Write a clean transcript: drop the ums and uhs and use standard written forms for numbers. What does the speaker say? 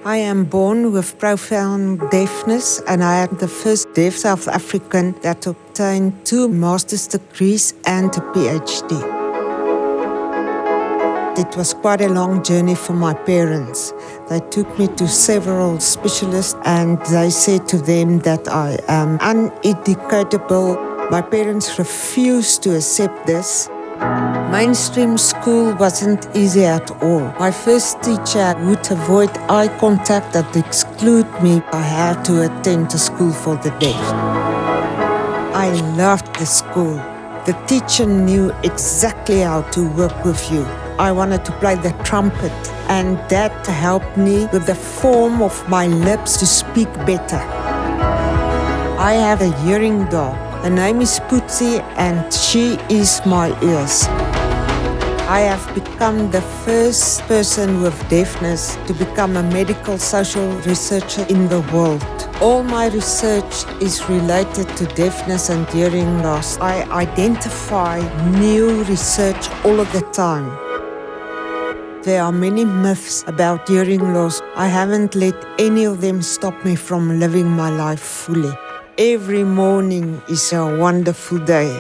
I am born with profound deafness, and I am the first deaf South African that obtained 2 master's degrees and a PhD. It was quite a long journey for my parents. They took me to several specialists and they said to them that I am uneducatable. My parents refused to accept this. Mainstream school wasn't easy at all. My first teacher would avoid eye contact and exclude me. I had to attend a school for the deaf. I loved the school. The teacher knew exactly how to work with you. I wanted to play the trumpet, and that helped me with the form of my lips to speak better. I have a hearing dog. Her name is Putsi, and she is my ears. I have become the first person with deafness to become a medical social researcher in the world. All my research is related to deafness and hearing loss. I identify new research all of the time. There are many myths about hearing loss. I haven't let any of them stop me from living my life fully. Every morning is a wonderful day.